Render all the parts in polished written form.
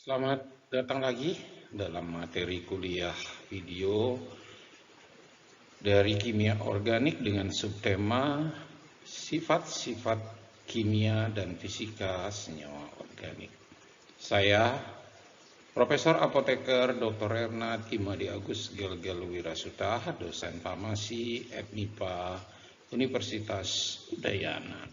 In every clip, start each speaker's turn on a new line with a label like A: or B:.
A: Selamat datang lagi dalam materi kuliah video dari kimia organik dengan subtema sifat-sifat kimia dan fisika senyawa organik. Saya Profesor Apoteker Dr. Ernad Imadi Agus Gelgel Wirasuta, dosen farmasi FMIPA Universitas Udayana.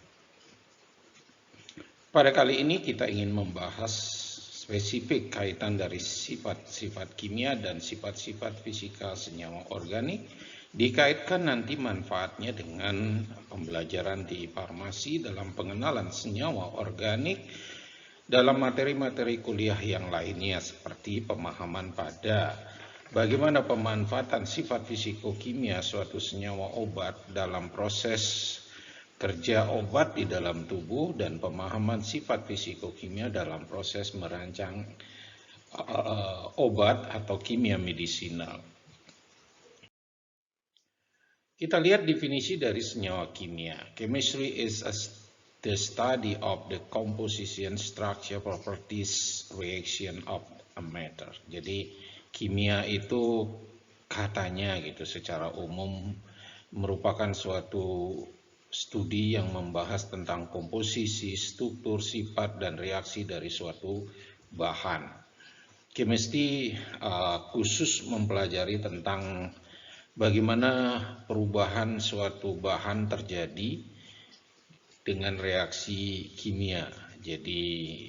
A: Pada kali ini kita ingin membahas spesifik kaitan dari sifat-sifat kimia dan sifat-sifat fisika senyawa organik, dikaitkan nanti manfaatnya dengan pembelajaran di farmasi dalam pengenalan senyawa organik dalam materi-materi kuliah yang lainnya, seperti pemahaman pada bagaimana pemanfaatan sifat fisikokimia suatu senyawa obat dalam proses kerja obat di dalam tubuh dan pemahaman sifat fisikokimia dalam proses merancang obat atau kimia medisinal. Kita lihat definisi dari senyawa kimia. Chemistry is the study of the composition, structure, properties, reaction of a matter. Jadi kimia itu katanya gitu secara umum merupakan suatu studi yang membahas tentang komposisi, struktur, sifat, dan reaksi dari suatu bahan. Chemistry khusus mempelajari tentang bagaimana perubahan suatu bahan terjadi dengan reaksi kimia. Jadi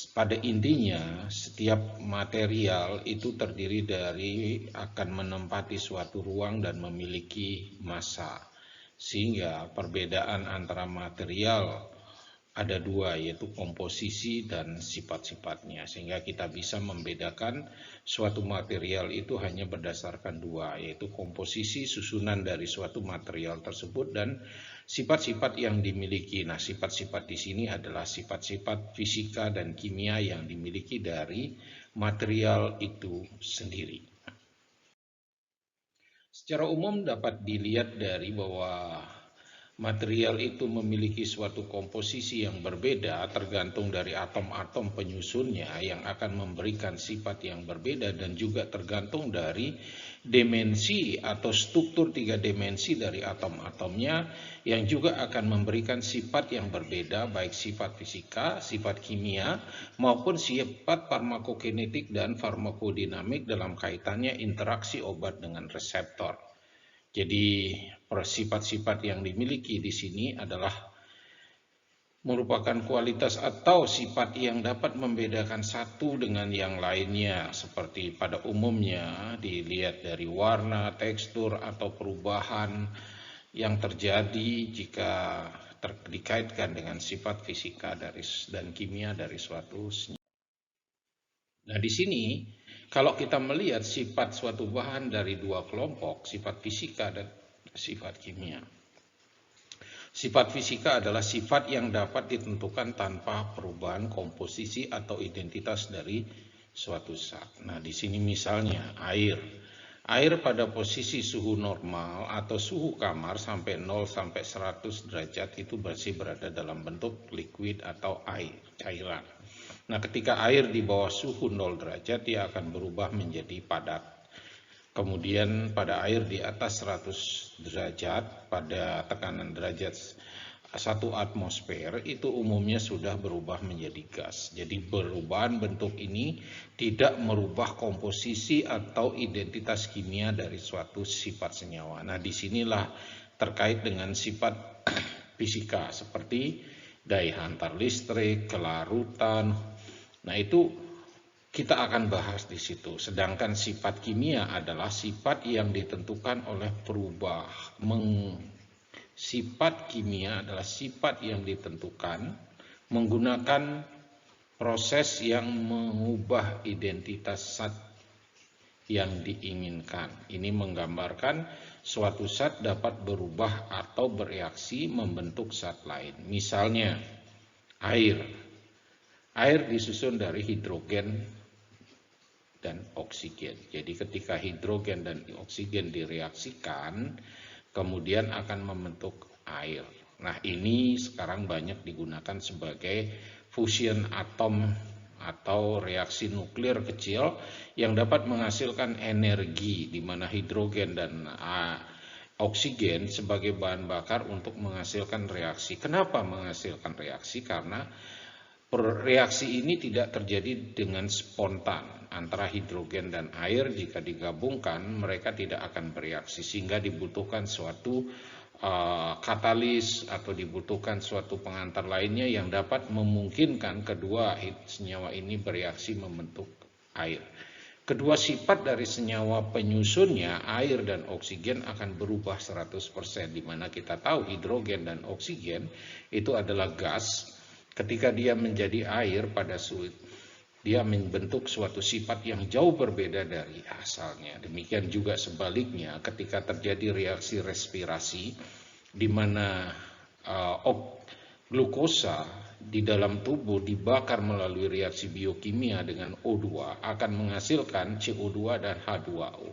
A: pada intinya setiap material itu terdiri dari akan menempati suatu ruang dan memiliki massa. Sehingga perbedaan antara material ada dua, yaitu komposisi dan sifat-sifatnya. Sehingga kita bisa membedakan suatu material itu hanya berdasarkan dua, yaitu komposisi susunan dari suatu material tersebut dan sifat-sifat yang dimiliki. Nah, sifat-sifat di sini adalah sifat-sifat fisika dan kimia yang dimiliki dari material itu sendiri. Secara umum dapat dilihat dari bahwa material itu memiliki suatu komposisi yang berbeda tergantung dari atom-atom penyusunnya yang akan memberikan sifat yang berbeda, dan juga tergantung dari dimensi atau struktur tiga dimensi dari atom-atomnya yang juga akan memberikan sifat yang berbeda, baik sifat fisika, sifat kimia, maupun sifat farmakokinetik dan farmakodinamik dalam kaitannya interaksi obat dengan reseptor. Jadi sifat-sifat yang dimiliki di sini adalah merupakan kualitas atau sifat yang dapat membedakan satu dengan yang lainnya, seperti pada umumnya dilihat dari warna, tekstur, atau perubahan yang terjadi jika dikaitkan dengan sifat fisika dan kimia dari suatu senyawa. Nah, di sini kalau kita melihat sifat suatu bahan dari dua kelompok, sifat fisika dan sifat kimia. Sifat fisika adalah sifat yang dapat ditentukan tanpa perubahan komposisi atau identitas dari suatu zat. Nah, di sini misalnya air. Air pada posisi suhu normal atau suhu kamar sampai 0 sampai 100 derajat itu masih berada dalam bentuk liquid atau air, cairan. Nah, ketika air di bawah suhu 0 derajat dia akan berubah menjadi padat. Kemudian pada air di atas 100 derajat pada tekanan derajat 1 atmosfer itu umumnya sudah berubah menjadi gas. Jadi perubahan bentuk ini tidak merubah komposisi atau identitas kimia dari suatu sifat senyawa. Nah, disinilah terkait dengan sifat fisika seperti daya hantar listrik, kelarutan. Nah, itu kita akan bahas di situ. Sedangkan sifat kimia adalah sifat yang ditentukan oleh sifat kimia adalah sifat yang ditentukan menggunakan proses yang mengubah identitas zat yang diinginkan. Ini menggambarkan suatu zat dapat berubah atau bereaksi membentuk zat lain. Misalnya air. Air disusun dari hidrogen dan oksigen. Jadi ketika hidrogen dan oksigen direaksikan, kemudian akan membentuk air. Nah, ini sekarang banyak digunakan sebagai fusion atom atau reaksi nuklir kecil yang dapat menghasilkan energi di mana hidrogen dan oksigen sebagai bahan bakar untuk menghasilkan reaksi. Kenapa menghasilkan reaksi? Karena reaksi ini tidak terjadi dengan spontan antara hidrogen dan air. Jika digabungkan, mereka tidak akan bereaksi, sehingga dibutuhkan suatu katalis atau dibutuhkan suatu pengantar lainnya yang dapat memungkinkan kedua senyawa ini bereaksi membentuk air. Kedua sifat dari senyawa penyusunnya, air dan oksigen, akan berubah 100%, di mana kita tahu hidrogen dan oksigen itu adalah gas. Ketika dia menjadi air pada suhu, dia membentuk suatu sifat yang jauh berbeda dari asalnya. Demikian juga sebaliknya ketika terjadi reaksi respirasi di mana glukosa di dalam tubuh dibakar melalui reaksi biokimia dengan O2 akan menghasilkan CO2 dan H2O.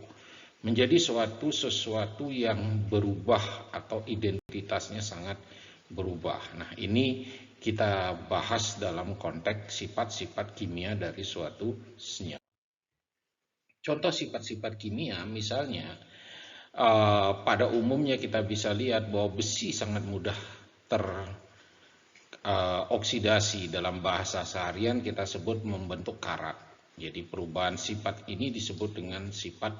A: Menjadi sesuatu yang berubah atau identitasnya sangat berubah. Nah, ini kita bahas dalam konteks sifat-sifat kimia dari suatu senyawa. Contoh sifat-sifat kimia, misalnya pada umumnya kita bisa lihat bahwa besi sangat mudah teroksidasi. Dalam bahasa seharian kita sebut membentuk karat. Jadi perubahan sifat ini disebut dengan sifat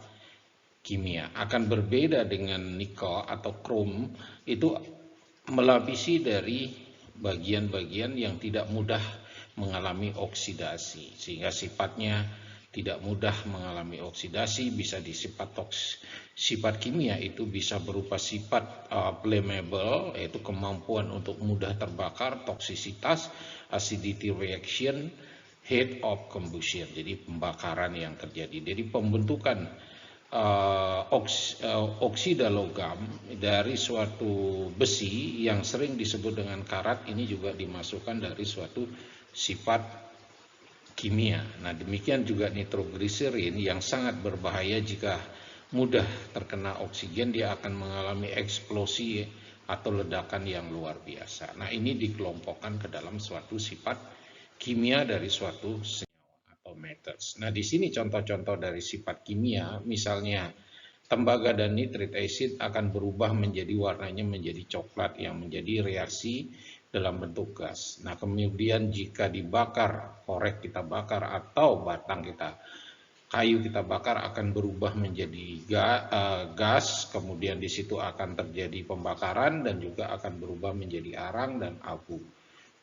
A: kimia. Akan berbeda dengan nikel atau krom, itu melapisi dari bagian-bagian yang tidak mudah mengalami oksidasi, sehingga sifatnya tidak mudah mengalami oksidasi. Bisa sifat kimia itu bisa berupa sifat flammable, yaitu kemampuan untuk mudah terbakar, toksisitas, acidity reaction, heat of combustion, jadi pembakaran yang terjadi. Jadi pembentukan oksida logam dari suatu besi yang sering disebut dengan karat ini juga dimasukkan dari suatu sifat kimia. Nah, demikian juga nitrogliserin yang sangat berbahaya jika mudah terkena oksigen, dia akan mengalami eksplosi atau ledakan yang luar biasa. Nah, ini dikelompokkan ke dalam suatu sifat kimia dari suatu methods. Nah, di sini contoh-contoh dari sifat kimia, misalnya tembaga dan nitrit acid akan berubah menjadi warnanya menjadi coklat yang menjadi reaksi dalam bentuk gas. Nah, kemudian jika dibakar, korek kita bakar atau batang kayu kita bakar akan berubah menjadi gas, kemudian di situ akan terjadi pembakaran dan juga akan berubah menjadi arang dan abu.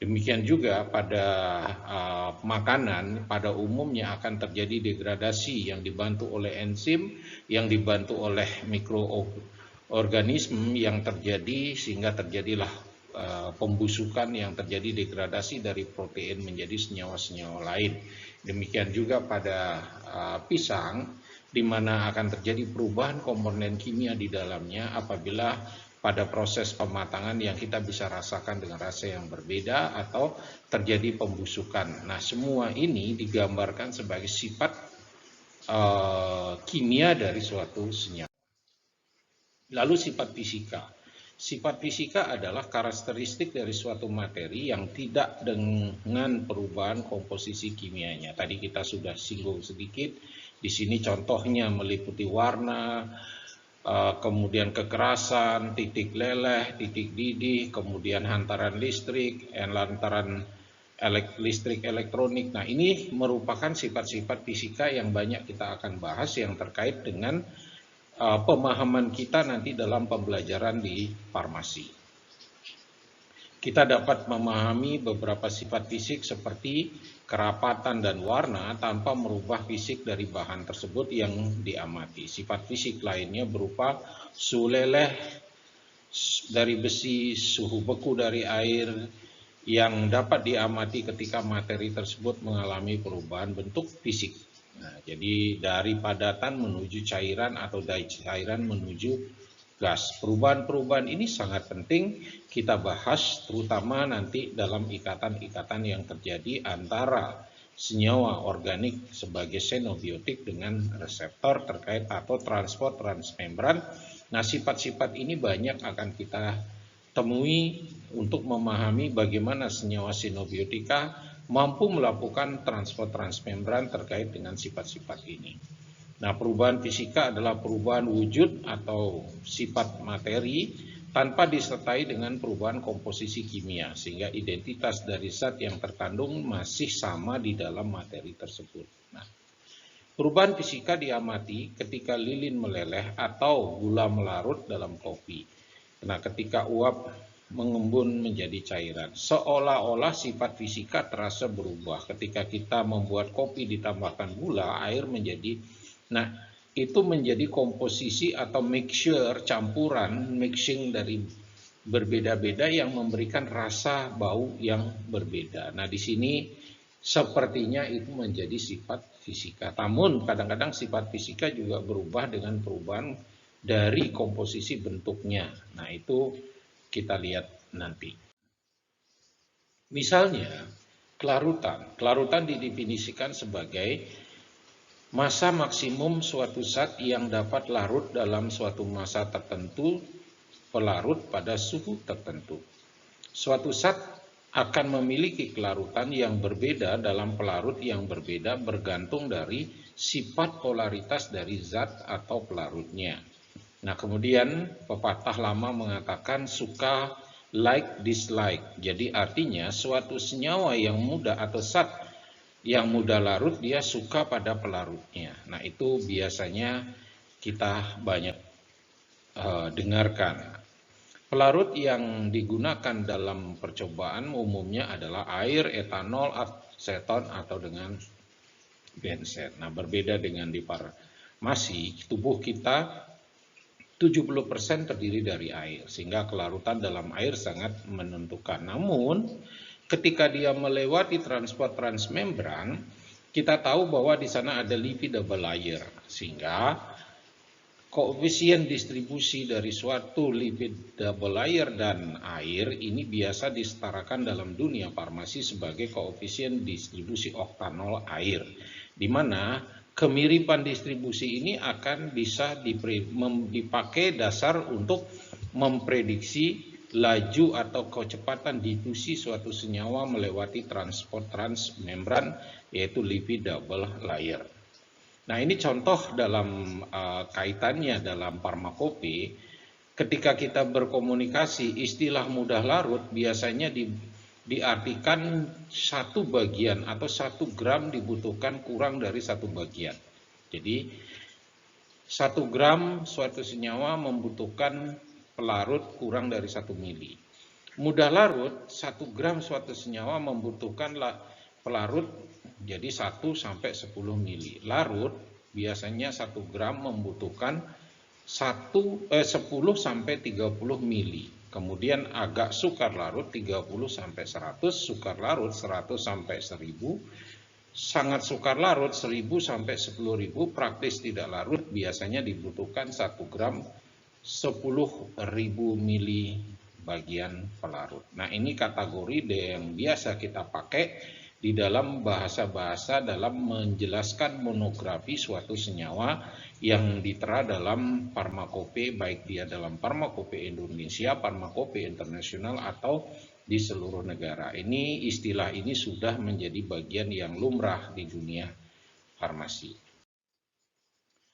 A: Demikian juga pada makanan, pada umumnya akan terjadi degradasi yang dibantu oleh enzim, yang dibantu oleh mikroorganisme yang terjadi, sehingga terjadilah pembusukan yang terjadi degradasi dari protein menjadi senyawa-senyawa lain. Demikian juga pada pisang, di mana akan terjadi perubahan komponen kimia di dalamnya apabila pada proses pematangan yang kita bisa rasakan dengan rasa yang berbeda atau terjadi pembusukan. Nah, semua ini digambarkan sebagai sifat kimia dari suatu senyawa. Lalu sifat fisika. Sifat fisika adalah karakteristik dari suatu materi yang tidak dengan perubahan komposisi kimianya. Tadi kita sudah singgung sedikit. Di sini contohnya meliputi warna, kemudian kekerasan, titik leleh, titik didih, kemudian hantaran listrik, lantaran listrik elektronik. Nah, ini merupakan sifat-sifat fisika yang banyak kita akan bahas yang terkait dengan pemahaman kita nanti dalam pembelajaran di farmasi. Kita dapat memahami beberapa sifat fisik seperti kerapatan dan warna tanpa merubah fisik dari bahan tersebut yang diamati. Sifat fisik lainnya berupa suhu leleh dari besi, suhu beku dari air yang dapat diamati ketika materi tersebut mengalami perubahan bentuk fisik. Nah, jadi dari padatan menuju cairan atau dari cairan menuju gas. Perubahan-perubahan ini sangat penting kita bahas, terutama nanti dalam ikatan-ikatan yang terjadi antara senyawa organik sebagai xenobiotik dengan reseptor terkait atau transport transmembran. Nah, sifat-sifat ini banyak akan kita temui untuk memahami bagaimana senyawa xenobiotika mampu melakukan transfer transmembran terkait dengan sifat-sifat ini. Nah, perubahan fisika adalah perubahan wujud atau sifat materi tanpa disertai dengan perubahan komposisi kimia, sehingga identitas dari zat yang terkandung masih sama di dalam materi tersebut. Nah, perubahan fisika diamati ketika lilin meleleh atau gula melarut dalam kopi. Nah, ketika uap mengembun menjadi cairan, seolah-olah sifat fisika terasa berubah. Ketika kita membuat kopi ditambahkan gula, air menjadi, nah itu menjadi komposisi atau mixture, campuran, mixing dari berbeda-beda yang memberikan rasa bau yang berbeda. Nah, di sini sepertinya itu menjadi sifat fisika. Namun kadang-kadang sifat fisika juga berubah dengan perubahan dari komposisi bentuknya. Nah, itu kita lihat nanti. Misalnya, kelarutan. Kelarutan didefinisikan sebagai masa maksimum suatu zat yang dapat larut dalam suatu masa tertentu pelarut pada suhu tertentu. Suatu zat akan memiliki kelarutan yang berbeda dalam pelarut yang berbeda bergantung dari sifat polaritas dari zat atau pelarutnya. Nah, kemudian pepatah lama mengatakan suka like dislike. Jadi artinya suatu senyawa yang mudah atau zat yang mudah larut dia suka pada pelarutnya. Nah, itu biasanya kita banyak dengarkan. Pelarut yang digunakan dalam percobaan umumnya adalah air, etanol, aseton, atau dengan benzen. Nah, berbeda dengan di farmasi, tubuh kita 70% terdiri dari air, sehingga kelarutan dalam air sangat menentukan. Namun, ketika dia melewati transport transmembran, kita tahu bahwa di sana ada lipid double layer, sehingga koefisien distribusi dari suatu lipid double layer dan air ini biasa disetarakan dalam dunia farmasi sebagai koefisien distribusi oktanol air, di mana kemiripan distribusi ini akan bisa dipakai dasar untuk memprediksi laju atau kecepatan difusi suatu senyawa melewati transport transmembran, yaitu lipid double layer. Nah, ini contoh dalam kaitannya dalam farmakope. Ketika kita berkomunikasi, istilah mudah larut biasanya diartikan satu bagian atau 1 gram dibutuhkan kurang dari 1 bagian. Jadi 1 gram suatu senyawa membutuhkan pelarut kurang dari 1 mili. Mudah larut, 1 gram suatu senyawa membutuhkan pelarut jadi 1 sampai 10 mili. Larut biasanya 1 gram membutuhkan 10 sampai 30 mili. Kemudian agak sukar larut 30 sampai 100, sukar larut 100 sampai 1000. Sangat sukar larut 1000 sampai 10.000, praktis tidak larut biasanya dibutuhkan 1 gram 10.000 mili bagian pelarut. Nah, ini kategori yang biasa kita pakai di dalam bahasa-bahasa dalam menjelaskan monografi suatu senyawa yang ditera dalam farmakope, baik dia dalam farmakope Indonesia, farmakope internasional, atau di seluruh negara. Ini istilah ini sudah menjadi bagian yang lumrah di dunia farmasi.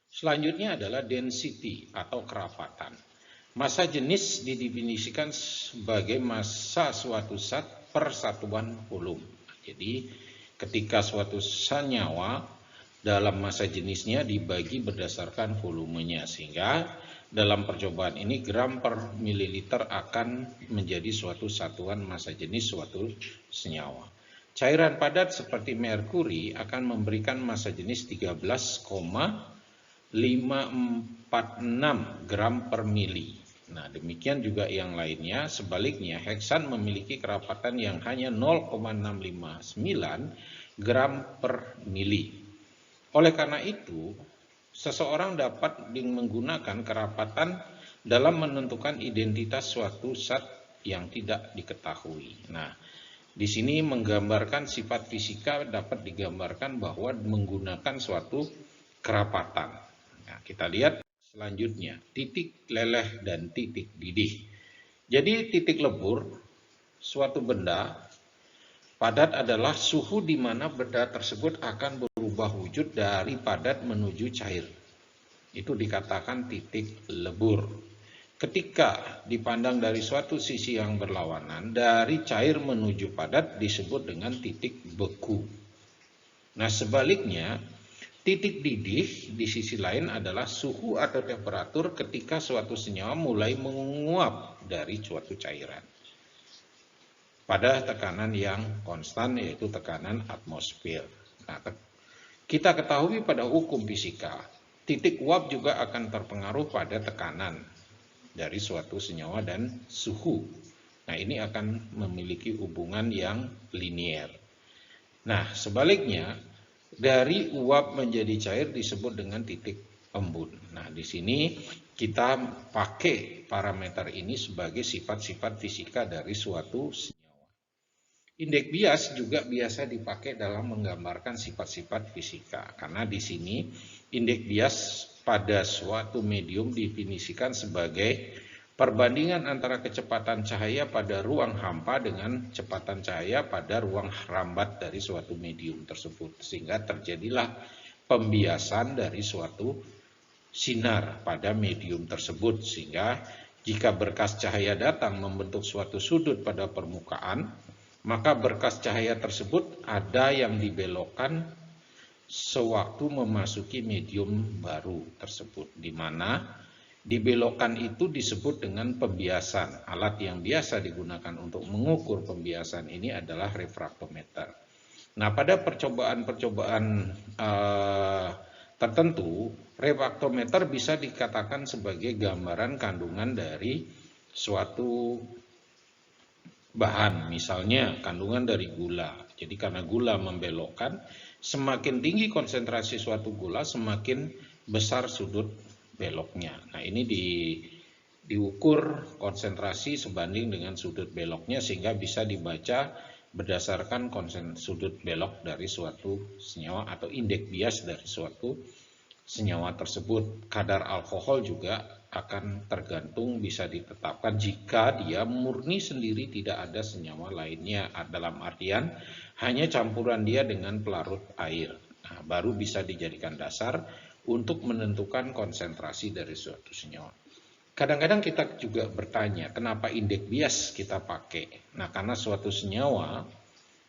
A: Selanjutnya adalah density atau kerapatan. Massa jenis didefinisikan sebagai massa suatu zat per satuan volume. Jadi ketika suatu senyawa dalam massa jenisnya dibagi berdasarkan volumenya, sehingga dalam percobaan ini gram per mililiter akan menjadi suatu satuan massa jenis suatu senyawa. Cairan padat seperti merkuri akan memberikan massa jenis 13,546 gram per mili. Nah, demikian juga yang lainnya. Sebaliknya, heksan memiliki kerapatan yang hanya 0,659 gram per mili. Oleh karena itu, seseorang dapat menggunakan kerapatan dalam menentukan identitas suatu zat yang tidak diketahui. Nah, di sini menggambarkan sifat fisika dapat digambarkan bahwa menggunakan suatu kerapatan. Nah, kita lihat selanjutnya, titik leleh dan titik didih. Jadi titik lebur suatu benda Padat adalah suhu di mana benda tersebut akan berubah wujud dari padat menuju cair. Itu dikatakan titik lebur. Ketika dipandang dari suatu sisi yang berlawanan, dari cair menuju padat disebut dengan titik beku. Nah, sebaliknya, titik didih di sisi lain adalah suhu atau temperatur ketika suatu senyawa mulai menguap dari suatu cairan pada tekanan yang konstan, yaitu tekanan atmosfer. Nah, kita ketahui pada hukum fisika, titik uap juga akan terpengaruh pada tekanan dari suatu senyawa dan suhu. Nah, ini akan memiliki hubungan yang linier. Nah, sebaliknya, dari uap menjadi cair disebut dengan titik embun. Nah, di sini kita pakai parameter ini sebagai sifat-sifat fisika dari suatu senyawa. Indeks bias juga biasa dipakai dalam menggambarkan sifat-sifat fisika, karena di sini indeks bias pada suatu medium definisikan sebagai perbandingan antara kecepatan cahaya pada ruang hampa dengan kecepatan cahaya pada ruang rambat dari suatu medium tersebut, sehingga terjadilah pembiasan dari suatu sinar pada medium tersebut, sehingga jika berkas cahaya datang membentuk suatu sudut pada permukaan, maka berkas cahaya tersebut ada yang dibelokkan sewaktu memasuki medium baru tersebut, di mana dibelokkan itu disebut dengan pembiasan. Alat yang biasa digunakan untuk mengukur pembiasan ini adalah refraktometer. Nah, pada percobaan-percobaan tertentu, refraktometer bisa dikatakan sebagai gambaran kandungan dari suatu bahan, misalnya kandungan dari gula. Jadi karena gula membelokkan, semakin tinggi konsentrasi suatu gula, semakin besar sudut beloknya. Nah, ini diukur konsentrasi sebanding dengan sudut beloknya, sehingga bisa dibaca berdasarkan sudut belok dari suatu senyawa atau indeks bias dari suatu senyawa tersebut. Kadar alkohol juga akan tergantung, bisa ditetapkan jika dia murni sendiri, tidak ada senyawa lainnya, dalam artian hanya campuran dia dengan pelarut air. Nah, baru bisa dijadikan dasar untuk menentukan konsentrasi dari suatu senyawa. Kadang-kadang kita juga bertanya, kenapa indeks bias kita pakai? Nah, karena suatu senyawa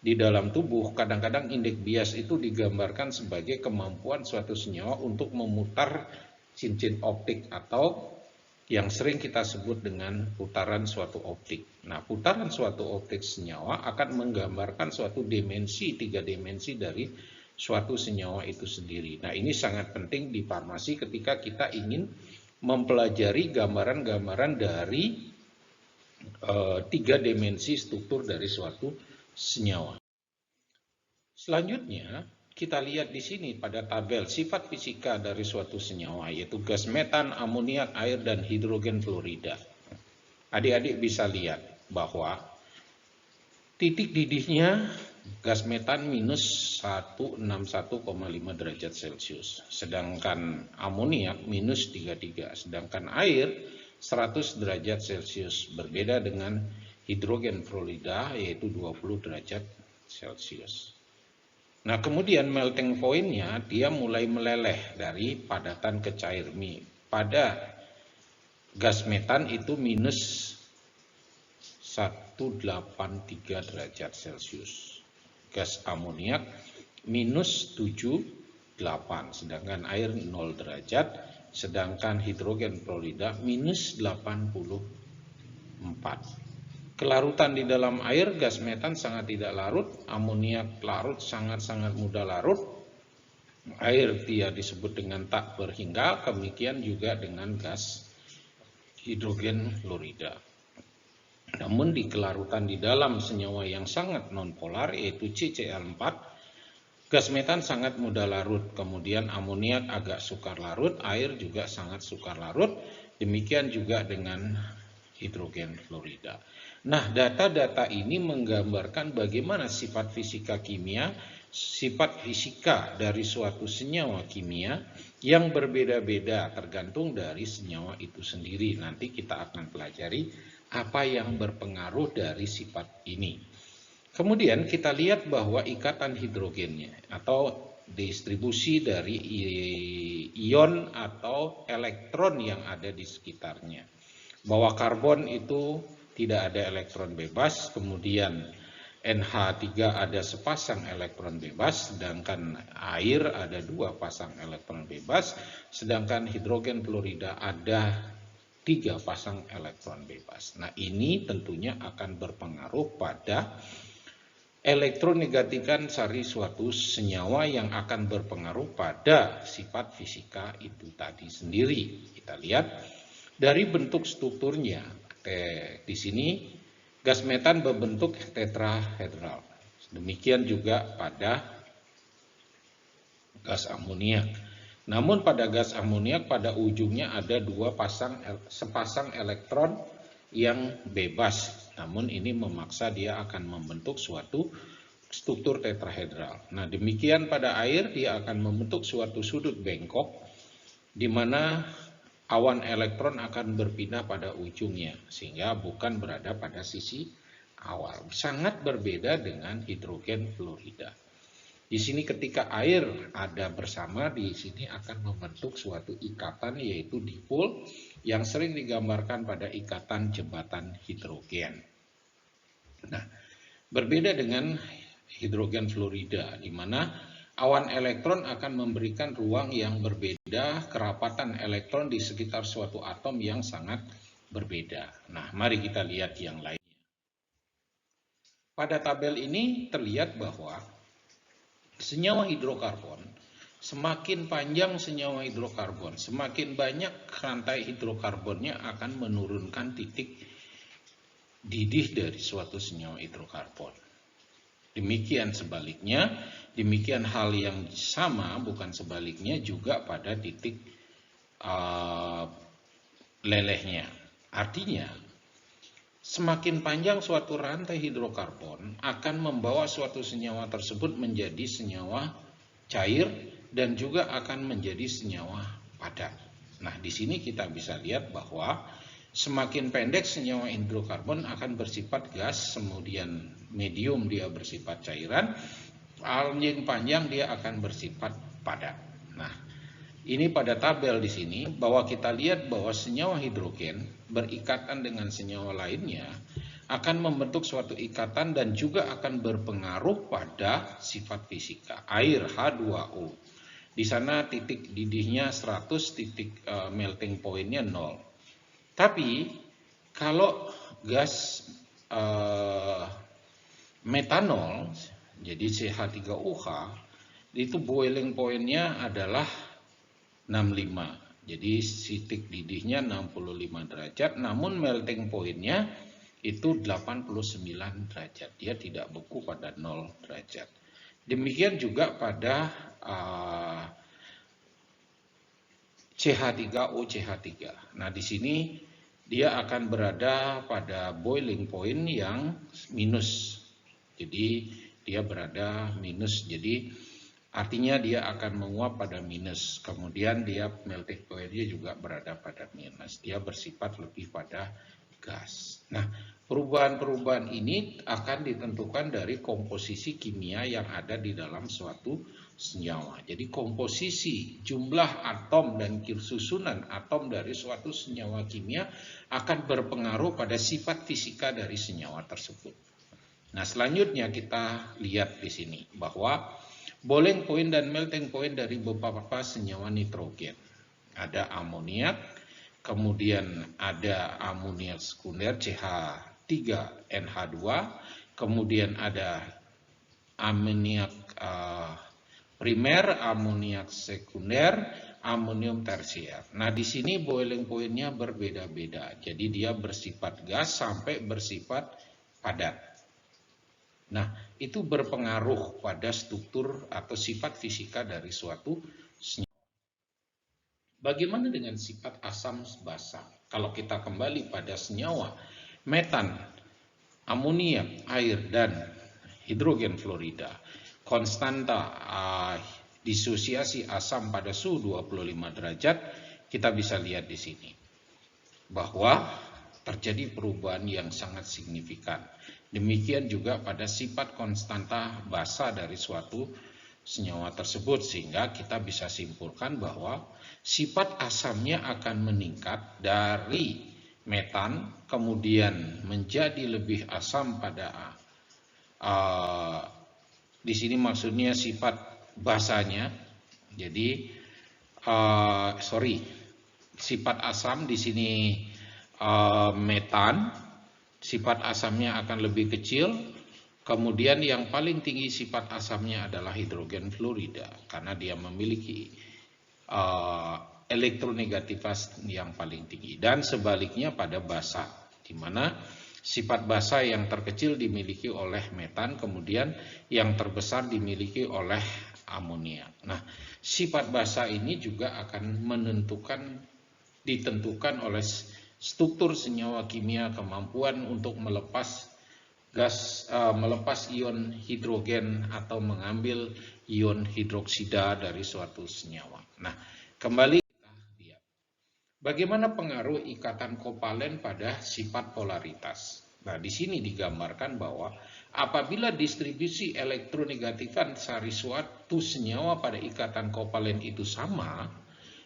A: di dalam tubuh, kadang-kadang indeks bias itu digambarkan sebagai kemampuan suatu senyawa untuk memutar cincin optik, atau yang sering kita sebut dengan putaran suatu optik. Nah, putaran suatu optik senyawa akan menggambarkan suatu dimensi, 3 dimensi dari suatu senyawa itu sendiri. Nah, ini sangat penting di farmasi ketika kita ingin mempelajari gambaran-gambaran dari 3 dimensi struktur dari suatu senyawa. Selanjutnya, kita lihat di sini pada tabel sifat fisika dari suatu senyawa, yaitu gas metan, amoniak, air, dan hidrogen fluorida. Adik-adik bisa lihat bahwa titik didihnya gas metan minus 161,5 derajat Celcius, sedangkan amoniak minus 33, sedangkan air 100 derajat Celcius, berbeda dengan hidrogen fluorida yaitu 20 derajat Celcius. Nah, kemudian melting point-nya dia mulai meleleh dari padatan ke cair. Pada gas metan itu minus 183 derajat Celcius. Gas amoniak minus 78, sedangkan air 0 derajat, sedangkan hidrogen fluorida minus 84. Kelarutan di dalam air, gas metan sangat tidak larut, amoniak larut sangat-sangat mudah larut, air dia disebut dengan tak berhingga, demikian juga dengan gas hidrogen fluorida. Namun di kelarutan di dalam senyawa yang sangat nonpolar, yaitu CCl4, gas metan sangat mudah larut, kemudian amoniak agak sukar larut, air juga sangat sukar larut, demikian juga dengan hidrogen fluorida. Nah, data-data ini menggambarkan bagaimana sifat fisika kimia, sifat fisika dari suatu senyawa kimia yang berbeda-beda tergantung dari senyawa itu sendiri. Nanti kita akan pelajari apa yang berpengaruh dari sifat ini. Kemudian kita lihat bahwa ikatan hidrogennya atau distribusi dari ion atau elektron yang ada di sekitarnya. Bahwa karbon itu tidak ada elektron bebas, kemudian NH3 ada sepasang elektron bebas, sedangkan air ada 2 pasang elektron bebas, sedangkan hidrogen fluorida ada 3 pasang elektron bebas. Nah, ini tentunya akan berpengaruh pada elektronegatikan sari suatu senyawa yang akan berpengaruh pada sifat fisika itu tadi sendiri. Kita lihat dari bentuk strukturnya. Di sini gas metan berbentuk tetrahedral. Demikian juga pada gas amoniak. Namun pada gas amoniak pada ujungnya ada sepasang elektron yang bebas. Namun ini memaksa dia akan membentuk suatu struktur tetrahedral. Nah, demikian pada air dia akan membentuk suatu sudut bengkok di mana awan elektron akan berpindah pada ujungnya sehingga bukan berada pada sisi awal. Sangat berbeda dengan hidrogen fluorida. Di sini ketika air ada bersama, di sini akan membentuk suatu ikatan yaitu dipol yang sering digambarkan pada ikatan jembatan hidrogen. Nah, berbeda dengan hidrogen fluorida di mana awan elektron akan memberikan ruang yang berbeda, kerapatan elektron di sekitar suatu atom yang sangat berbeda. Nah, mari kita lihat yang lainnya. Pada tabel ini terlihat bahwa senyawa hidrokarbon, semakin panjang senyawa hidrokarbon, semakin banyak rantai hidrokarbonnya akan menurunkan titik didih dari suatu senyawa hidrokarbon. Demikian sebaliknya, demikian hal yang sama, bukan sebaliknya juga pada titik lelehnya. Artinya, semakin panjang suatu rantai hidrokarbon akan membawa suatu senyawa tersebut menjadi senyawa cair dan juga akan menjadi senyawa padat. Nah, di sini kita bisa lihat bahwa semakin pendek senyawa hidrokarbon akan bersifat gas, kemudian medium dia bersifat cairan, paling panjang dia akan bersifat padat. Nah, ini pada tabel di sini bahwa kita lihat bahwa senyawa hidrogen berikatan dengan senyawa lainnya akan membentuk suatu ikatan dan juga akan berpengaruh pada sifat fisika. Air H2O. Di sana titik didihnya 100, titik melting pointnya 0. Tapi kalau gas metanol, jadi CH3OH, itu boiling pointnya adalah 65. Jadi titik didihnya 65 derajat, namun melting pointnya itu 89 derajat. Dia tidak beku pada 0 derajat. Demikian juga pada CH3OCH3. Nah, di sini dia akan berada pada boiling point yang minus. Jadi dia berada minus. Jadi artinya dia akan menguap pada minus. Kemudian dia melting point-nya juga berada pada minus. Dia bersifat lebih pada gas. Nah, perubahan-perubahan ini akan ditentukan dari komposisi kimia yang ada di dalam suatu senyawa. Jadi komposisi jumlah atom dan susunan atom dari suatu senyawa kimia akan berpengaruh pada sifat fisika dari senyawa tersebut. Nah, selanjutnya kita lihat di sini bahwa boiling point dan melting point dari beberapa senyawa nitrogen. Ada amoniak, kemudian ada amoniak sekunder CH3NH2, kemudian ada amoniak primer, amoniak sekunder, amonium tersier. Nah, di sini boiling point-nya berbeda-beda. Jadi dia bersifat gas sampai bersifat padat. Nah, itu berpengaruh pada struktur atau sifat fisika dari suatu senyawa. Bagaimana dengan sifat asam basa? Kalau kita kembali pada senyawa metan, amoniak, air, dan hidrogen fluorida, konstanta disosiasi asam pada suhu 25 derajat, kita bisa lihat di sini bahwa terjadi perubahan yang sangat signifikan. Demikian juga pada sifat konstanta basa dari suatu senyawa tersebut, sehingga kita bisa simpulkan bahwa sifat asamnya akan meningkat dari metan kemudian menjadi lebih asam pada di sini maksudnya sifat basanya. Jadi sifat asam di sini metan, sifat asamnya akan lebih kecil. Kemudian yang paling tinggi sifat asamnya adalah hidrogen fluorida karena dia memiliki elektronegativitas yang paling tinggi. Dan sebaliknya pada basa, di mana sifat basa yang terkecil dimiliki oleh metan, kemudian yang terbesar dimiliki oleh amonia. Nah, sifat basa ini juga akan ditentukan oleh struktur senyawa kimia, kemampuan untuk melepas ion hidrogen atau mengambil ion hidroksida dari suatu senyawa. Nah, kembali kita lihat bagaimana pengaruh ikatan kovalen pada sifat polaritas. Nah, di sini digambarkan bahwa apabila distribusi elektronegatifan dari suatu senyawa pada ikatan kovalen itu sama,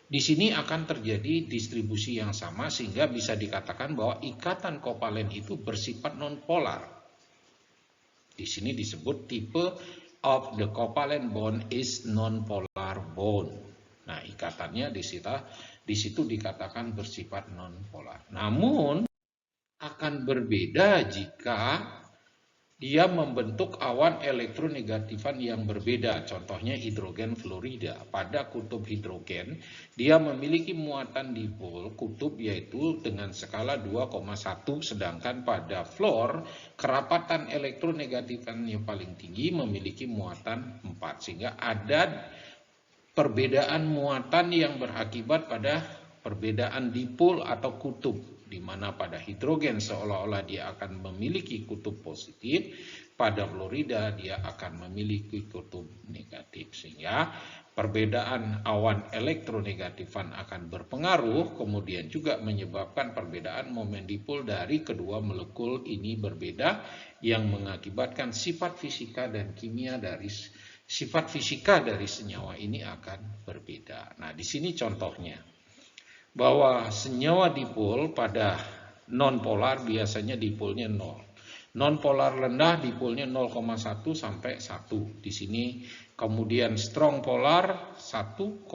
A: di sini akan terjadi distribusi yang sama sehingga bisa dikatakan bahwa ikatan kovalen itu bersifat nonpolar. Di sini disebut type of the covalent bond is nonpolar bond. Nah, ikatannya di situ dikatakan bersifat nonpolar. Namun akan berbeda jika dia membentuk awan elektronegatifan yang berbeda. Contohnya hidrogen fluorida. Pada kutub hidrogen, dia memiliki muatan dipol kutub yaitu dengan skala 2,1, sedangkan pada fluor kerapatan elektronegatifan yang paling tinggi memiliki muatan 4. Sehingga ada perbedaan muatan yang berakibat pada perbedaan dipol atau kutub, di mana pada hidrogen seolah-olah dia akan memiliki kutub positif, pada fluorida dia akan memiliki kutub negatif, sehingga perbedaan awan elektronegatifan akan berpengaruh, kemudian juga menyebabkan perbedaan momen dipol dari kedua molekul ini berbeda, yang mengakibatkan sifat fisika dari senyawa ini akan berbeda. Nah, di sini contohnya bahwa senyawa dipol pada nonpolar biasanya dipolnya 0. Nonpolar rendah dipolnya 0,1 sampai 1. Di sini kemudian strong polar 1,1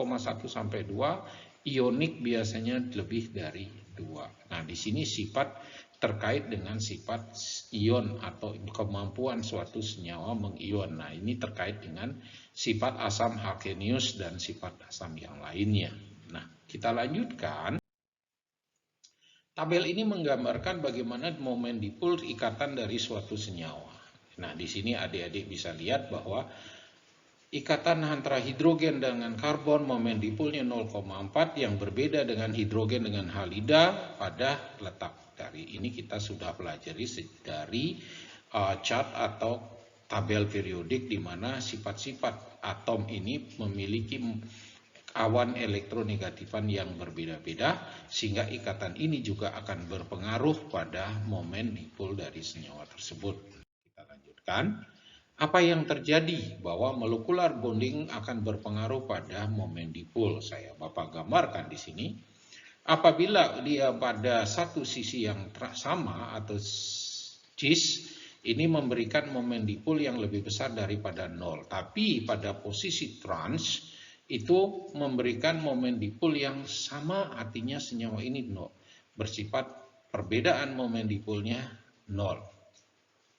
A: sampai 2, ionik biasanya lebih dari 2. Nah, di sini sifat terkait dengan sifat ion atau kemampuan suatu senyawa mengion. Nah, ini terkait dengan sifat asam Arrhenius dan sifat asam yang lainnya. Nah, kita lanjutkan. Tabel ini menggambarkan bagaimana momen dipol ikatan dari suatu senyawa. Nah, di sini adik-adik bisa lihat bahwa ikatan antara hidrogen dengan karbon momen dipolnya 0,4, yang berbeda dengan hidrogen dengan halida pada letak. Dari ini kita sudah pelajari dari chart atau tabel periodik, di mana sifat-sifat atom ini memiliki awan elektronegatifan yang berbeda-beda, sehingga ikatan ini juga akan berpengaruh pada momen dipol dari senyawa tersebut. Kita lanjutkan. Apa yang terjadi bahwa molekular bonding akan berpengaruh pada momen dipol? Saya Bapak gambarkan di sini. Apabila dia pada satu sisi yang sama atau cis, ini memberikan momen dipol yang lebih besar daripada 0. Tapi pada posisi trans itu memberikan momen dipol yang sama, artinya senyawa ini 0. Bersifat perbedaan momen dipolnya 0.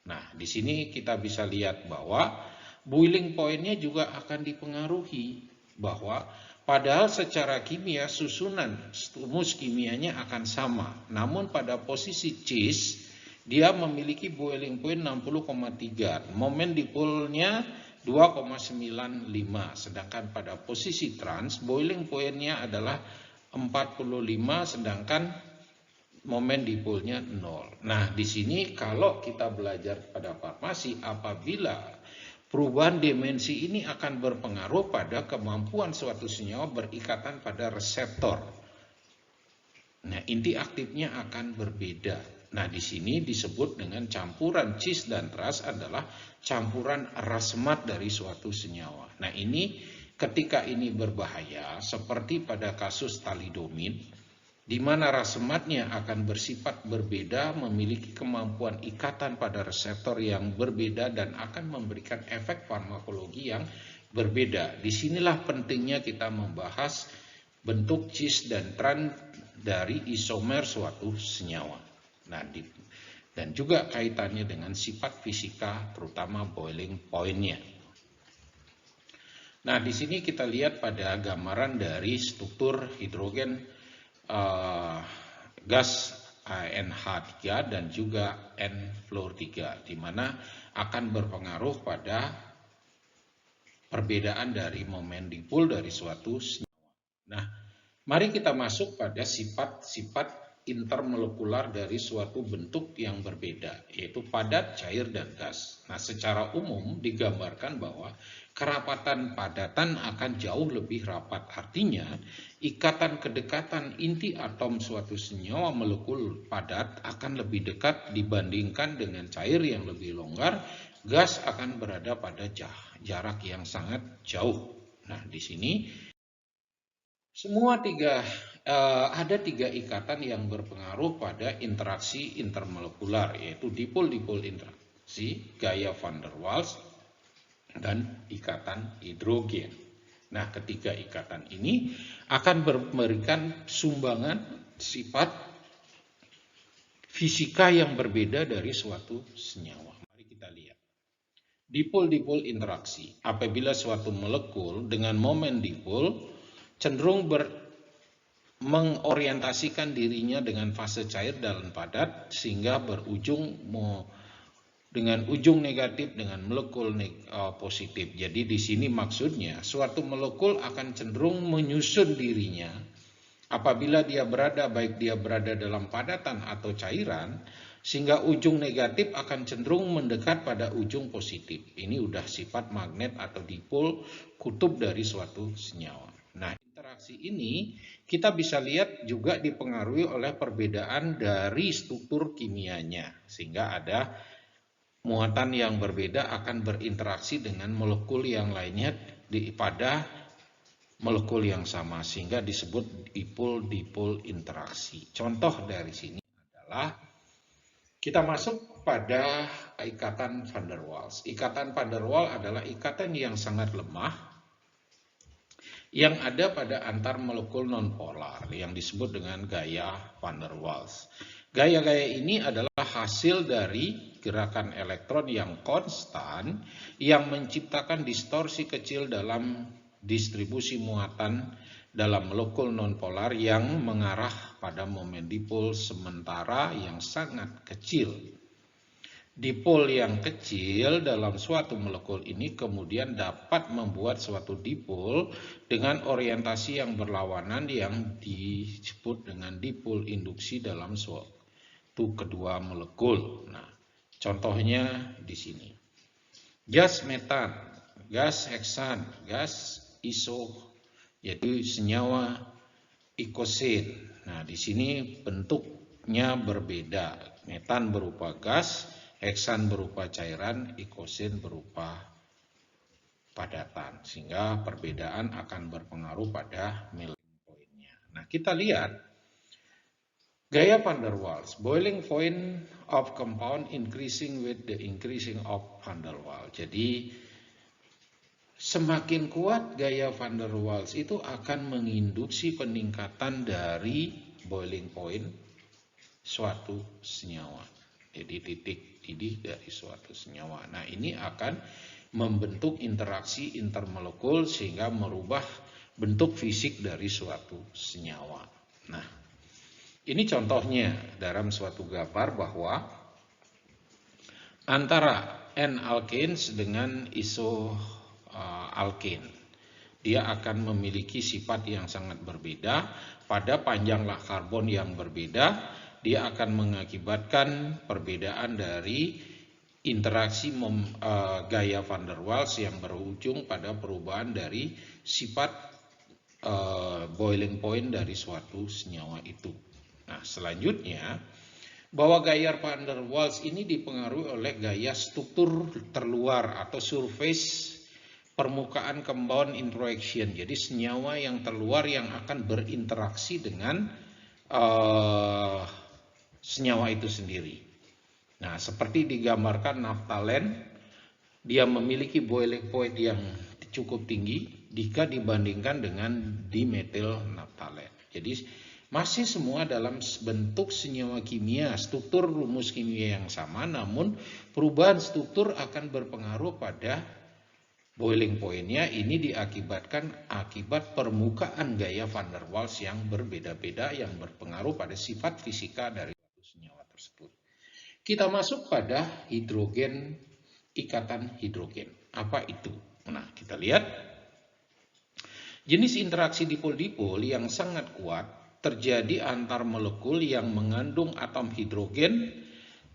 A: Nah, di sini kita bisa lihat bahwa boiling point-nya juga akan dipengaruhi, bahwa padahal secara kimia susunan rumus kimianya akan sama, namun pada posisi cis dia memiliki boiling point 60,3, momen dipolnya 2,95, sedangkan pada posisi trans boiling point-nya adalah 45, sedangkan momen dipolnya 0. Nah, di sini kalau kita belajar pada farmasi, apabila perubahan dimensi ini akan berpengaruh pada kemampuan suatu senyawa berikatan pada reseptor. Nah, inti aktifnya akan berbeda. Nah, di sini disebut dengan campuran cis dan tras adalah campuran racemate dari suatu senyawa. Nah, ini ketika ini berbahaya seperti pada kasus thalidomid, di mana racemate-nya akan bersifat berbeda, memiliki kemampuan ikatan pada reseptor yang berbeda dan akan memberikan efek farmakologi yang berbeda. Disinilah pentingnya kita membahas bentuk cis dan trans dari isomer suatu senyawa. Nah, dan juga kaitannya dengan sifat fisika, terutama boiling point-nya. Nah, di sini kita lihat pada gambaran dari struktur hidrogen gas NH3 dan juga N-fluor3, di mana akan berpengaruh pada perbedaan dari momen dipol dari suatu senyawa. Nah, mari kita masuk pada sifat-sifat intermolekular dari suatu bentuk yang berbeda, yaitu padat, cair, dan gas. Nah, secara umum digambarkan bahwa kerapatan padatan akan jauh lebih rapat. Artinya, ikatan kedekatan inti atom suatu senyawa molekul padat akan lebih dekat dibandingkan dengan cair yang lebih longgar. Gas akan berada pada jarak yang sangat jauh. Nah, di sini ada tiga ikatan yang berpengaruh pada interaksi intermolekular, yaitu dipol-dipol interaksi, gaya van der Waals, dan ikatan hidrogen. Nah, ketiga ikatan ini akan memberikan sumbangan sifat fisika yang berbeda dari suatu senyawa. Mari kita lihat. Dipol-dipol interaksi. Apabila suatu molekul dengan momen dipol cenderung mengorientasikan dirinya dengan fase cair dan padat sehingga berujung dengan ujung negatif dengan molekul positif. Jadi di sini maksudnya suatu molekul akan cenderung menyusun dirinya apabila baik dia berada dalam padatan atau cairan, sehingga ujung negatif akan cenderung mendekat pada ujung positif. Ini udah sifat magnet atau dipol kutub dari suatu senyawa. Nah, interaksi ini kita bisa lihat juga dipengaruhi oleh perbedaan dari struktur kimianya, sehingga ada muatan yang berbeda akan berinteraksi dengan molekul yang lainnya pada molekul yang sama, sehingga disebut dipol-dipol interaksi. Contoh dari sini adalah kita masuk pada ikatan van der Waals. Ikatan van der Waals adalah ikatan yang sangat lemah yang ada pada antar molekul nonpolar yang disebut dengan gaya van der Waals. Gaya-gaya ini adalah hasil dari gerakan elektron yang konstan yang menciptakan distorsi kecil dalam distribusi muatan dalam molekul nonpolar yang mengarah pada momen dipol sementara yang sangat kecil. Dipol yang kecil dalam suatu molekul ini kemudian dapat membuat suatu dipol dengan orientasi yang berlawanan yang disebut dengan dipol induksi dalam suatu kedua molekul. Nah, contohnya di sini. Gas metan, gas heksan, gas iso, yaitu senyawa ikosin. Nah, di sini bentuknya berbeda. Metan berupa gas, heksan berupa cairan, ikosin berupa padatan, sehingga perbedaan akan berpengaruh pada melting point-nya. Nah, kita lihat gaya van der Waals, boiling point of compound increasing with the increasing of van der Waals. Jadi semakin kuat gaya van der Waals itu akan menginduksi peningkatan dari boiling point suatu senyawa. Jadi titik didih dari suatu senyawa. Nah, ini akan membentuk interaksi intermolekul sehingga merubah bentuk fisik dari suatu senyawa. Nah, ini contohnya dalam suatu gambar bahwa antara N-alkanes dengan iso-alkane dia akan memiliki sifat yang sangat berbeda pada panjang karbon yang berbeda. Dia akan mengakibatkan perbedaan dari interaksi gaya van der Waals yang berujung pada perubahan dari sifat boiling point dari suatu senyawa itu. Nah, selanjutnya bahwa gaya van der Waals ini dipengaruhi oleh gaya struktur terluar atau surface permukaan compound interaction. Jadi senyawa yang terluar yang akan berinteraksi dengan senyawa itu sendiri. Nah, seperti digambarkan naftalen, dia memiliki boiling point yang cukup tinggi jika dibandingkan dengan dimetil naftalen. Jadi masih semua dalam bentuk senyawa kimia, struktur rumus kimia yang sama, namun perubahan struktur akan berpengaruh pada boiling point-nya. Ini diakibatkan akibat permukaan gaya van der Waals yang berbeda-beda yang berpengaruh pada sifat fisika dari senyawa tersebut. Kita masuk pada hidrogen, ikatan hidrogen. Apa itu? Nah, kita lihat jenis interaksi dipol-dipol yang sangat kuat terjadi antar molekul yang mengandung atom hidrogen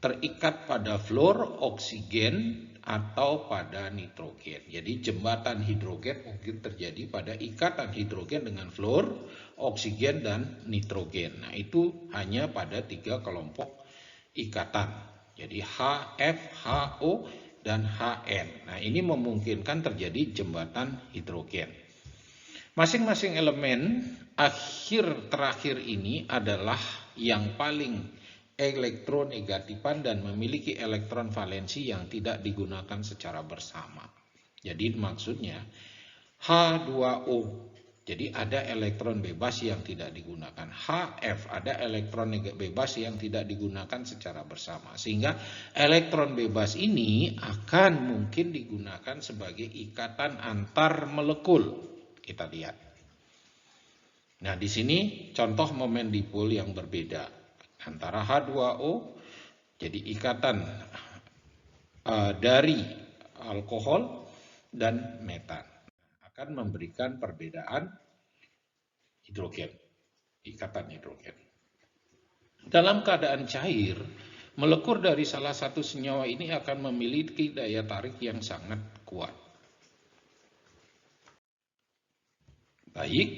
A: terikat pada fluor, oksigen, atau pada nitrogen. Jadi jembatan hidrogen mungkin terjadi pada ikatan hidrogen dengan fluor, oksigen, dan nitrogen. Nah, itu hanya pada 3 kelompok ikatan. Jadi HF, HO, dan HN. Nah, ini memungkinkan terjadi jembatan hidrogen. Masing-masing elemen terakhir ini adalah yang paling elektronegatifan dan memiliki elektron valensi yang tidak digunakan secara bersama. Jadi maksudnya H2O, jadi ada elektron bebas yang tidak digunakan. HF, ada elektron bebas yang tidak digunakan secara bersama. Sehingga elektron bebas ini akan mungkin digunakan sebagai ikatan antar molekul. Kita lihat. Nah, di sini contoh momen dipol yang berbeda antara H2O, jadi ikatan dari alkohol dan metan, akan memberikan perbedaan hidrogen, ikatan hidrogen. Dalam keadaan cair, molekul dari salah satu senyawa ini akan memiliki daya tarik yang sangat kuat. Baik,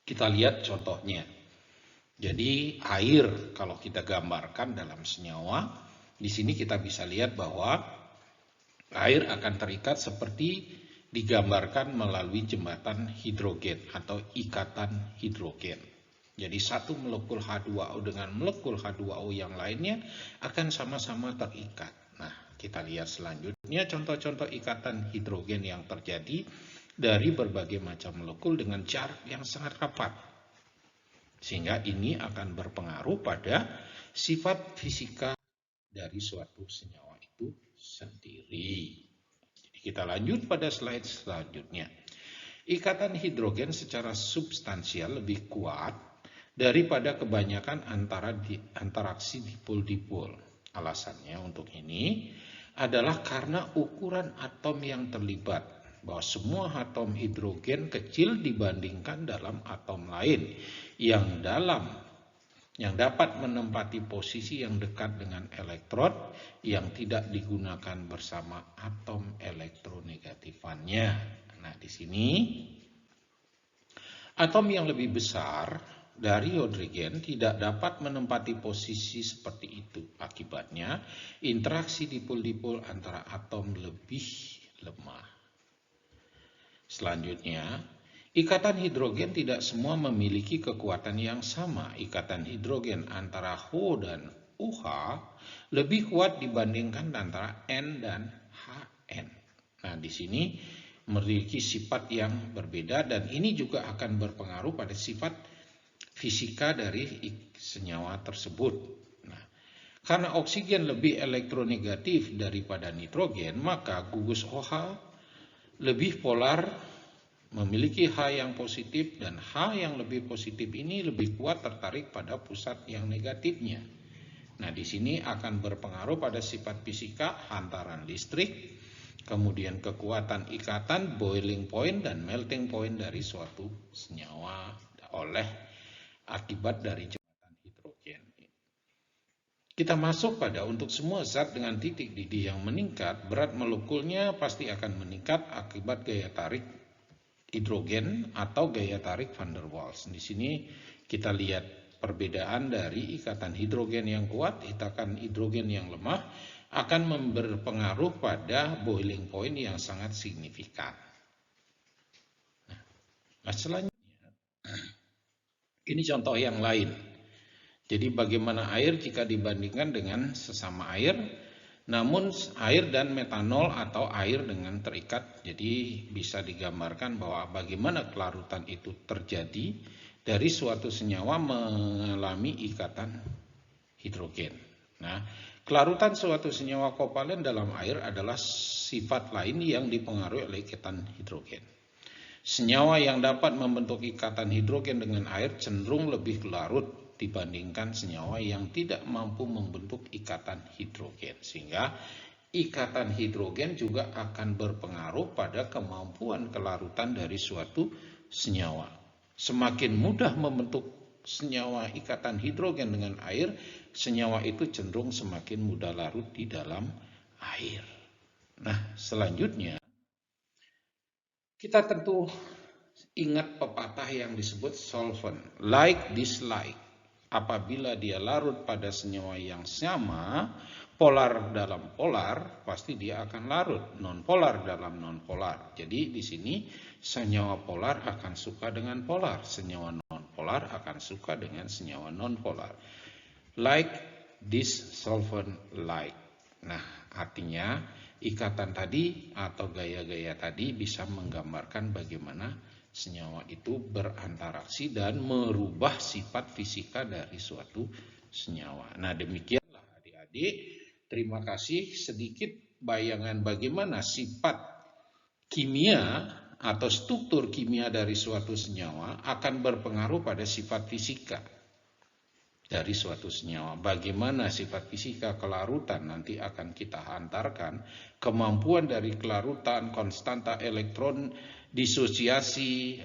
A: kita lihat contohnya. Jadi air, kalau kita gambarkan dalam senyawa, di sini kita bisa lihat bahwa air akan terikat seperti digambarkan melalui jembatan hidrogen atau ikatan hidrogen. Jadi satu molekul H2O dengan molekul H2O yang lainnya akan sama-sama terikat. Nah, kita lihat selanjutnya contoh-contoh ikatan hidrogen yang terjadi dari berbagai macam molekul dengan jarak yang sangat rapat. Sehingga ini akan berpengaruh pada sifat fisika dari suatu senyawa itu sendiri. Jadi kita lanjut pada slide selanjutnya. Ikatan hidrogen secara substansial lebih kuat daripada kebanyakan interaksi dipol-dipol. Alasannya untuk ini adalah karena ukuran atom yang terlibat, bahwa semua atom hidrogen kecil dibandingkan dalam atom lain yang dapat menempati posisi yang dekat dengan elektron yang tidak digunakan bersama atom elektronegatifannya. Nah, di sini atom yang lebih besar dari hidrogen tidak dapat menempati posisi seperti itu. Akibatnya, interaksi dipol-dipol antara atom lebih lemah. Selanjutnya, ikatan hidrogen tidak semua memiliki kekuatan yang sama. Ikatan hidrogen antara Ho dan OH lebih kuat dibandingkan antara N dan HN. Nah, di sini memiliki sifat yang berbeda dan ini juga akan berpengaruh pada sifat fisika dari senyawa tersebut. Nah, karena oksigen lebih elektronegatif daripada nitrogen, maka gugus OH lebih polar, memiliki H yang positif, dan H yang lebih positif ini lebih kuat tertarik pada pusat yang negatifnya. Nah, di sini akan berpengaruh pada sifat fisika hantaran listrik, kemudian kekuatan ikatan, boiling point, dan melting point dari suatu senyawa oleh akibat dari jembatan hidrogen. Kita masuk pada untuk semua zat dengan titik didih yang meningkat, berat molekulnya pasti akan meningkat akibat gaya tarik hidrogen atau gaya tarik van der Waals. Di sini kita lihat perbedaan dari ikatan hidrogen yang kuat, ikatan hidrogen yang lemah akan berpengaruh pada boiling point yang sangat signifikan. Nah, selanjutnya, ini contoh yang lain. Jadi bagaimana air jika dibandingkan dengan sesama air, namun air dan metanol atau air dengan terikat. Jadi bisa digambarkan bahwa bagaimana kelarutan itu terjadi dari suatu senyawa mengalami ikatan hidrogen. Nah, kelarutan suatu senyawa kovalen dalam air adalah sifat lain yang dipengaruhi oleh ikatan hidrogen. Senyawa yang dapat membentuk ikatan hidrogen dengan air cenderung lebih larut dibandingkan senyawa yang tidak mampu membentuk ikatan hidrogen. Sehingga ikatan hidrogen juga akan berpengaruh pada kemampuan kelarutan dari suatu senyawa. Semakin mudah membentuk senyawa ikatan hidrogen dengan air, senyawa itu cenderung semakin mudah larut di dalam air. Nah, selanjutnya kita tentu ingat pepatah yang disebut solvent, like dislike. Apabila dia larut pada senyawa yang sama, polar dalam polar, pasti dia akan larut. Non-polar dalam non-polar. Jadi di sini senyawa polar akan suka dengan polar, senyawa non-polar akan suka dengan senyawa non-polar. Like this solvent like. Nah, artinya ikatan tadi atau gaya-gaya tadi bisa menggambarkan bagaimana senyawa itu berinteraksi dan merubah sifat fisika dari suatu senyawa. Nah, demikianlah adik-adik. Terima kasih, sedikit bayangan bagaimana sifat kimia atau struktur kimia dari suatu senyawa akan berpengaruh pada sifat fisika dari suatu senyawa. Bagaimana sifat fisika kelarutan nanti akan kita hantarkan, kemampuan dari kelarutan, konstanta elektron, disosiasi,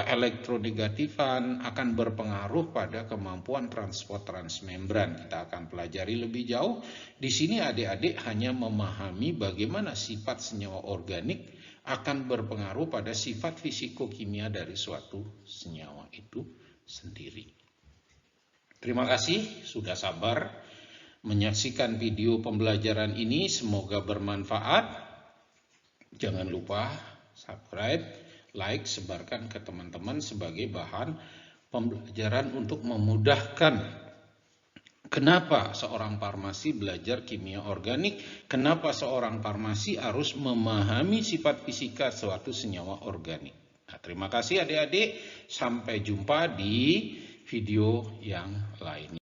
A: elektronegatifan akan berpengaruh pada kemampuan transport transmembran. Kita akan pelajari lebih jauh. Di sini adik-adik hanya memahami bagaimana sifat senyawa organik akan berpengaruh pada sifat fisikokimia dari suatu senyawa itu sendiri. Terima kasih sudah sabar menyaksikan video pembelajaran ini. Semoga bermanfaat. Jangan lupa subscribe, like, sebarkan ke teman-teman sebagai bahan pembelajaran untuk memudahkan. Kenapa seorang farmasi belajar kimia organik? Kenapa seorang farmasi harus memahami sifat fisika suatu senyawa organik? Nah, terima kasih adik-adik. Sampai jumpa di video yang lainnya.